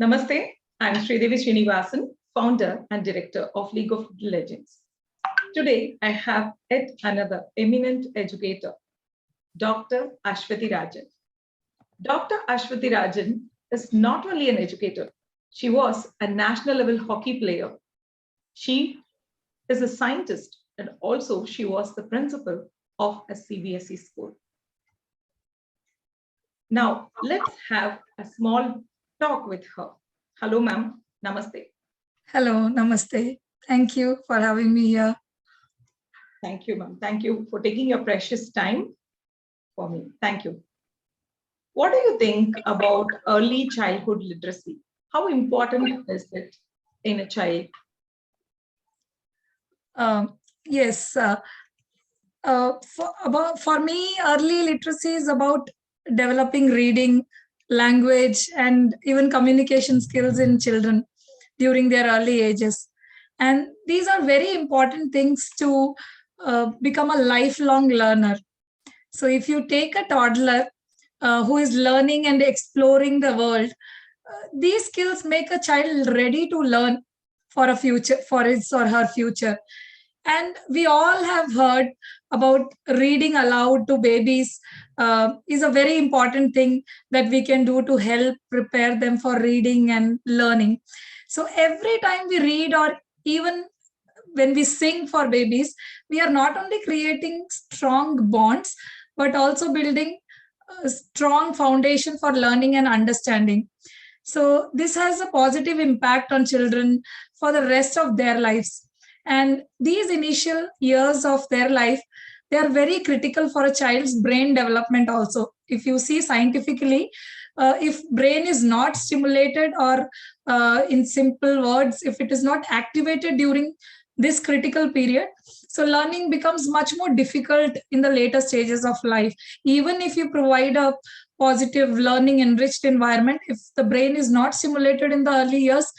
Namaste, I'm Sridevi Srinivasan, founder and director of League of Legends. Today, I have yet another eminent educator, Dr. Aswathy Rajan. Dr. Aswathy Rajan is not only an educator, she was a national level hockey player. She is a scientist and also she was the principal of a CBSE school. Now, let's have a small talk with her. Hello, ma'am. Namaste. Hello, namaste. Thank you for having me here. Thank you, ma'am. Thank you for taking your precious time for me. Thank you. What do you think about early childhood literacy? How important is it in a child? Yes, for me, early literacy is about developing reading, language, and even communication skills in children during their early ages. And these are very important things to become a lifelong learner. So if you take a toddler who is learning and exploring the world, these skills make a child ready to learn for a future, for his or her future. And we all have heard about reading aloud to babies is a very important thing that we can do to help prepare them for reading and learning. So every time we read, or even when we sing for babies, we are not only creating strong bonds, but also building a strong foundation for learning and understanding. So this has a positive impact on children for the rest of their lives. And these initial years of their life, they are very critical for a child's brain development also. If you see scientifically, if brain is not stimulated, or in simple words, if it is not activated during this critical period, so learning becomes much more difficult in the later stages of life. Even if you provide a positive learning enriched environment, if the brain is not stimulated in the early years,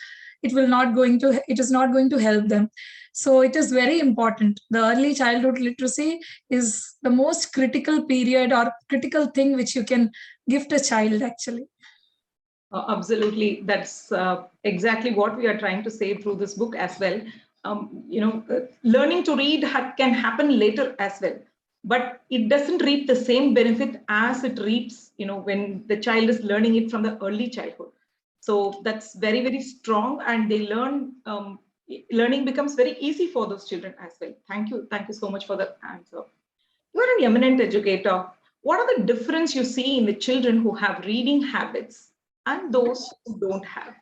it is not going to help them. So it is very important. The early childhood literacy is the most critical period or critical thing which you can gift a child, actually. Absolutely. That's exactly what we are trying to say through this book as well. Learning to read can happen later as well, but it doesn't reap the same benefit as it reaps, when the child is learning it from the early childhood. So that's very, very strong, and they learning becomes very easy for those children as well. Thank you so much for the answer. You are an eminent educator. What are the difference you see in the children who have reading habits and those who don't have?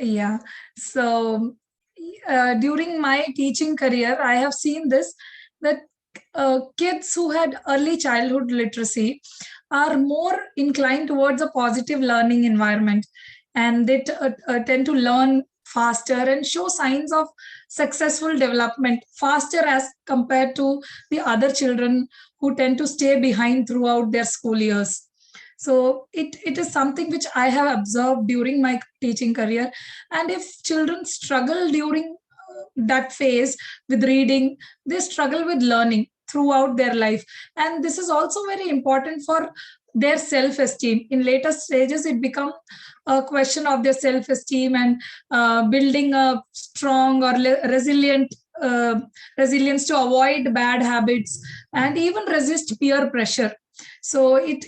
Yeah, so during my teaching career, I have seen this, that kids who had early childhood literacy are more inclined towards a positive learning environment, and they tend to learn faster and show signs of successful development faster as compared to the other children who tend to stay behind throughout their school years. So it is something which I have observed during my teaching career. And if children struggle during that phase with reading, they struggle with learning throughout their life. And this is also very important for their self-esteem. In later stages, it becomes a question of their self-esteem and building a strong or resilient resilience to avoid bad habits and even resist peer pressure. So it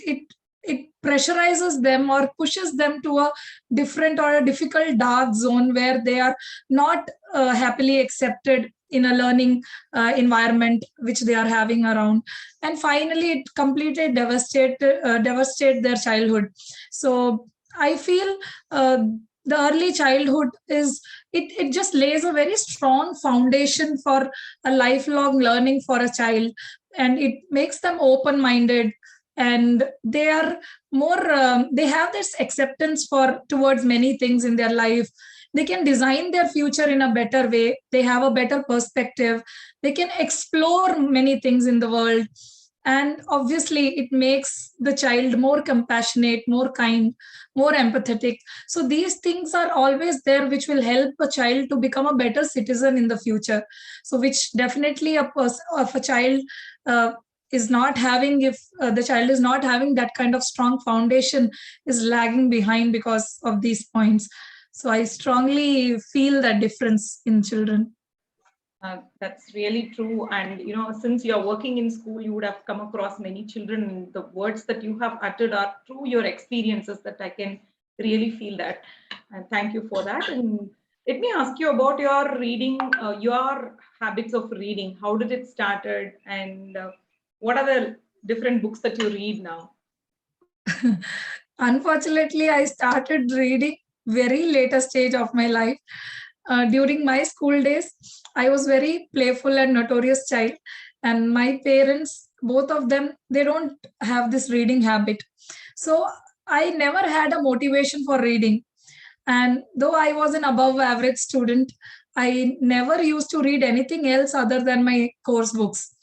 pressurizes them or pushes them to a different or a difficult dark zone where they are not happily accepted in a learning environment which they are having around. And finally, it completely devastate their childhood. So I feel the early childhood it just lays a very strong foundation for a lifelong learning for a child, and it makes them open-minded, and they are more they have this acceptance towards many things in their life. They can design their future in a better way. They have a better perspective. They can explore many things in the world. And obviously, it makes the child more compassionate, more kind, more empathetic. So these things are always there, which will help a child to become a better citizen in the future. So which definitely of a child is not having, if the child is not having that kind of strong foundation, is lagging behind because of these points. So I strongly feel that difference in children. That's really true. And, since you're working in school, you would have come across many children. The words that you have uttered are through your experiences that I can really feel that. And thank you for that. And let me ask you about your reading, your habits of reading. How did it started? And what are the different books that you read now? Unfortunately, I started reading very later stage of my life. During my school days, I was very playful and notorious child, and my parents, both of them, they don't have this reading habit. So I never had a motivation for reading. And though I was an above average student, I never used to read anything else other than my course books.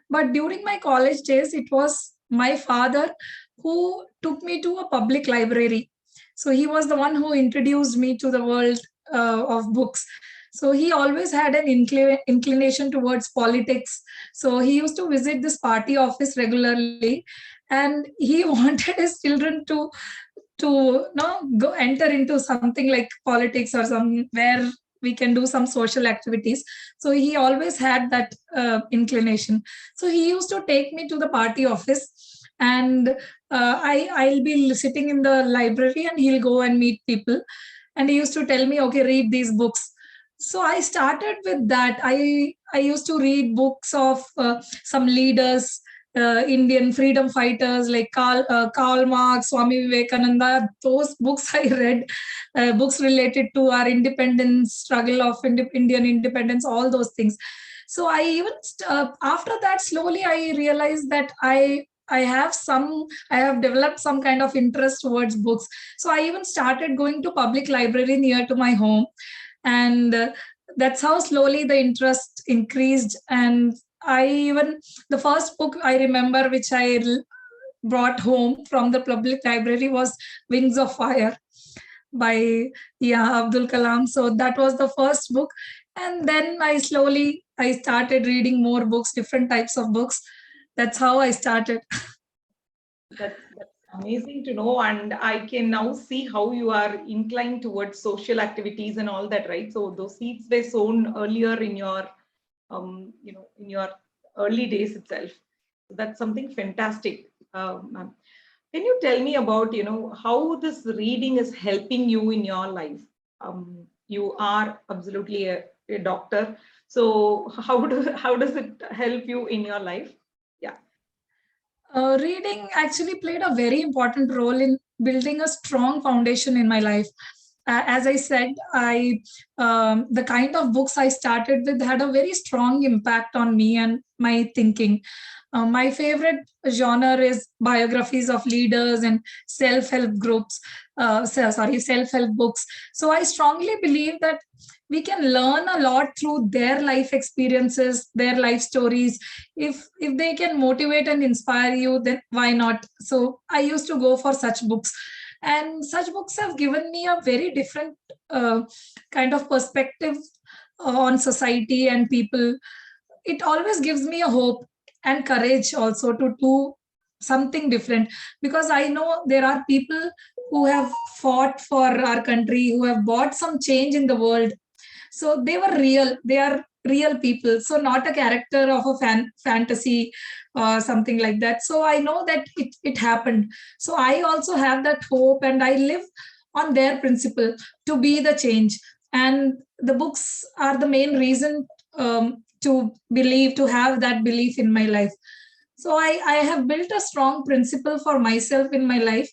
But during my college days, it was my father who took me to a public library. So he was the one who introduced me to the world of books. So he always had an inclination towards politics. So he used to visit this party office regularly, and he wanted his children to go enter into something like politics or some where we can do some social activities. So he always had that inclination. So he used to take me to the party office, and I'll be sitting in the library and he'll go and meet people, and he used to tell me, okay, read these books. So I started with that. I used to read books of some leaders, Indian freedom fighters like Karl Marx, Swami Vivekananda. Those books I read, books related to our independence, struggle of Indian independence, all those things. So I even after that, slowly I realized that I have developed some kind of interest towards books. So I even started going to public library near to my home, and that's how slowly the interest increased. And I even, the first book I remember which I brought home from the public library was Wings of Fire by, yeah, Abdul Kalam. So that was the first book. And then I started reading more books, different types of books. That's how I started. That's amazing to know, and I can now see how you are inclined towards social activities and all that, right? So those seeds were sown earlier in your, in your early days itself. So that's something fantastic. Ma'am. Can you tell me about, how this reading is helping you in your life? You are absolutely a doctor, so how does it help you in your life? Yeah. Reading actually played a very important role in building a strong foundation in my life. As I said, the kind of books I started with had a very strong impact on me and my thinking. My favorite genre is biographies of leaders and self-help groups. Self-help books. So I strongly believe that we can learn a lot through their life experiences, their life stories. If they can motivate and inspire you, then why not? So I used to go for such books, and such books have given me a very different kind of perspective on society and people. It always gives me a hope and courage also to do something different, because I know there are people who have fought for our country, who have brought some change in the world. So they were real, they are real people, so not a character of a fantasy or something like that. So I know that it happened. So I also have that hope, and I live on their principle to be the change. And the books are the main reason to have that belief in my life. So I have built a strong principle for myself in my life,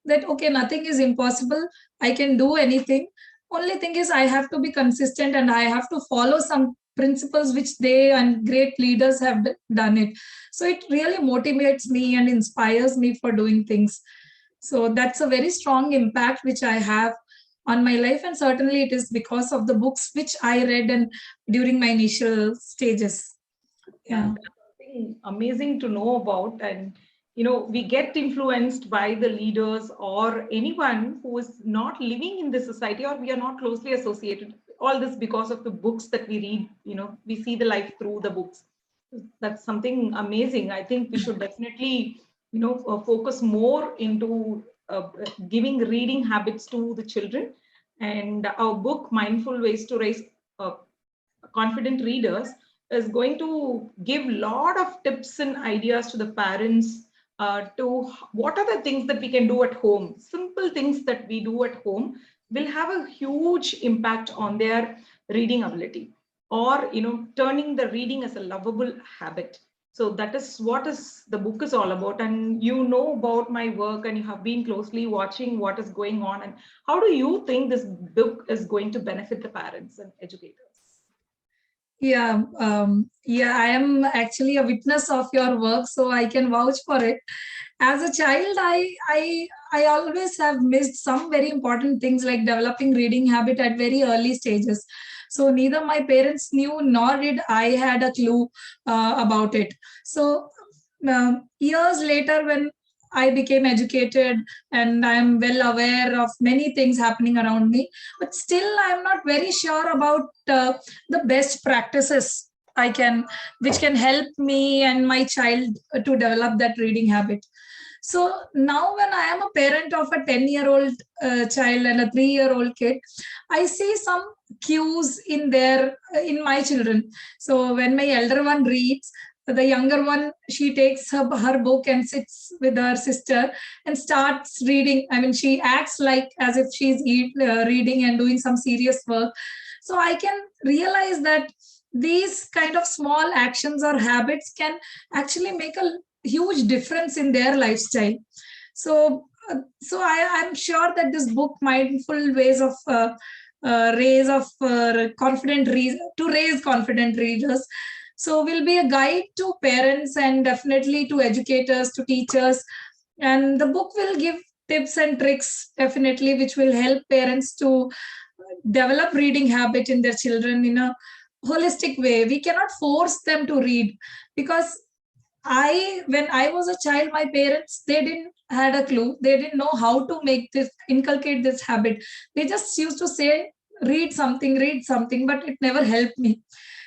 that okay, nothing is impossible, I can do anything. Only thing is I have to be consistent, and I have to follow some principles which they and great leaders have done it. So it really motivates me and inspires me for doing things. So that's a very strong impact which I have on my life, and certainly it is because of the books which I read and during my initial stages. Yeah, Yeah. that's something amazing to know about. And, we get influenced by the leaders or anyone who is not living in the society, or we are not closely associated. All this because of the books that we read, we see the life through the books. That's something amazing. I think we should definitely, focus more into giving reading habits to the children. And our book, Mindful Ways to Raise uh, Confident Readers, is going to give a lot of tips and ideas to the parents to what are the things that we can do at home. Simple things that we do at home will have a huge impact on their reading ability, or turning the reading as a lovable habit. So that is what is the book is all about. And you know about my work, and you have been closely watching what is going on. And how do you think this book is going to benefit the parents and educators? Yeah, I am actually a witness of your work, so I can vouch for it. As a child, I always have missed some very important things like developing reading habit at very early stages. So neither my parents knew nor did I had a clue about it. So years later, when I became educated and I am well aware of many things happening around me, but still I'm not very sure about the best practices I can, which can help me and my child to develop that reading habit. So now when I am a parent of a 10-year-old child and a 3-year-old kid, I see some cues in my children. So when my elder one reads, the younger one, she takes her book and sits with her sister and starts reading. I mean, she acts like as if she's reading and doing some serious work. So I can realize that these kind of small actions or habits can actually make a huge difference in their lifestyle. So I'm sure that this book, Mindful Ways of Raise of Confident to Raise Confident Readers, so will be a guide to parents and definitely to educators, to teachers. And the book will give tips and tricks, definitely, which will help parents to develop reading habit in their children in a holistic way. We cannot force them to read, because when I was a child, my parents, they didn't had a clue. They didn't know how to inculcate this habit. They just used to say, read something, but it never helped me.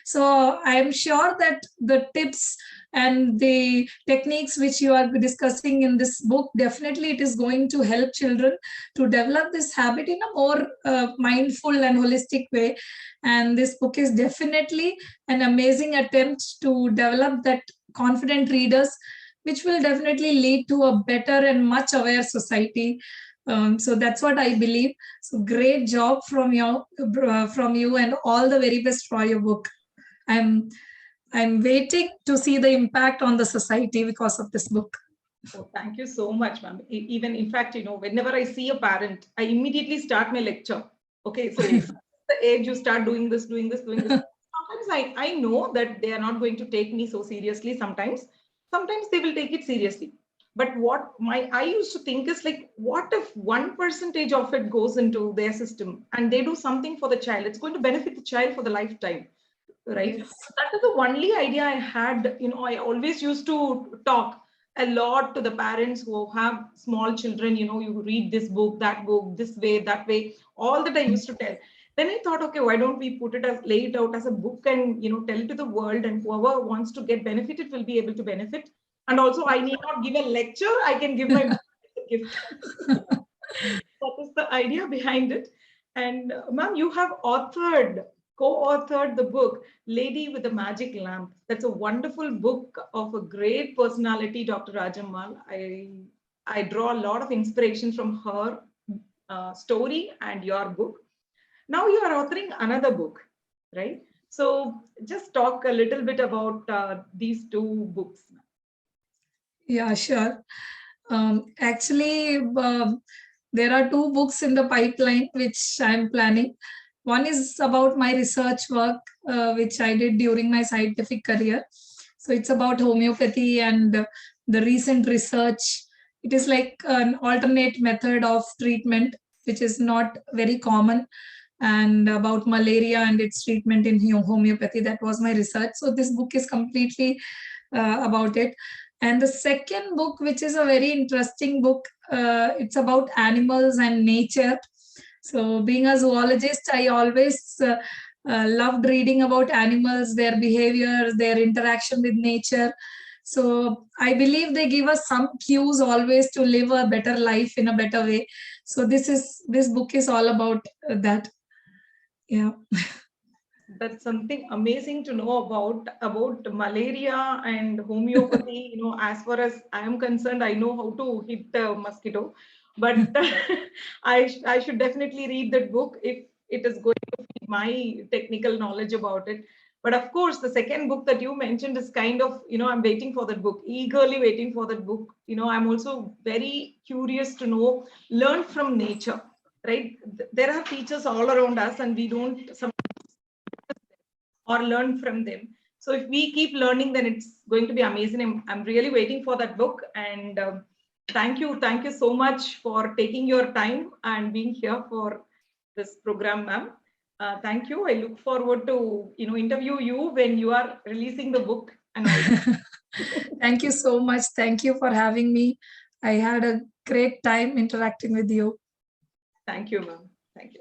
So I am sure that the tips and the techniques which you are discussing in this book, definitely it is going to help children to develop this habit in a more mindful and holistic way. And this book is definitely an amazing attempt to develop that confident readers, which will definitely lead to a better and much aware society. So that's what I believe. So great job from you, and all the very best for your book. I'm I'm waiting to see the impact on the society because of this book. Oh, thank you so much, ma'am. Even in fact, whenever I see a parent, I immediately start my lecture. Okay, so the age you start doing this, doing this, doing this. Sometimes I know that they are not going to take me so seriously. Sometimes they will take it seriously. But what I used to think is like, what if 1% of it goes into their system and they do something for the child? It's going to benefit the child for the lifetime, right? Yes. That is the only idea I had. I always used to talk a lot to the parents who have small children. You read this book, that book, this way, that way, all that I used to tell. Then I thought, okay, why don't we lay it out as a book and tell it to the world, and whoever wants to get benefited will be able to benefit. And also, I need not give a lecture, I can give my gift. That is the idea behind it. And ma'am, you have co-authored the book Lady with the Magic Lamp. That's a wonderful book of a great personality, Dr. Rajammal. I draw a lot of inspiration from her story and your book. Now you are authoring another book, right? So just talk a little bit about these two books. Yeah, sure. Actually, there are two books in the pipeline which I'm planning. One is about my research work, which I did during my scientific career. So it's about homeopathy and the recent research. It is like an alternate method of treatment, which is not very common, and about malaria and its treatment in homeopathy. That was my research. So this book is completely about it. And the second book, which is a very interesting book, it's about animals and nature. So being a zoologist, I always loved reading about animals, their behaviors, their interaction with nature. So I believe they give us some cues always to live a better life in a better way. So this book is all about that. Yeah. That's something amazing to know about malaria and homeopathy. As far as I am concerned, I know how to hit the mosquito, but I should definitely read that book if it is going to be my technical knowledge about it. But of course, the second book that you mentioned is kind of, I'm waiting for that book, eagerly waiting for that book. I'm also very curious to know, learn from nature, right? There are teachers all around us, and we don't or learn from them. So if we keep learning, then it's going to be amazing. I'm really waiting for that book. And thank you so much for taking your time and being here for this program, ma'am. Thank you. I look forward to interview you when you are releasing the book and all. Thank you so much. Thank you for having me. I had a great time interacting with you. Thank you, ma'am. Thank you.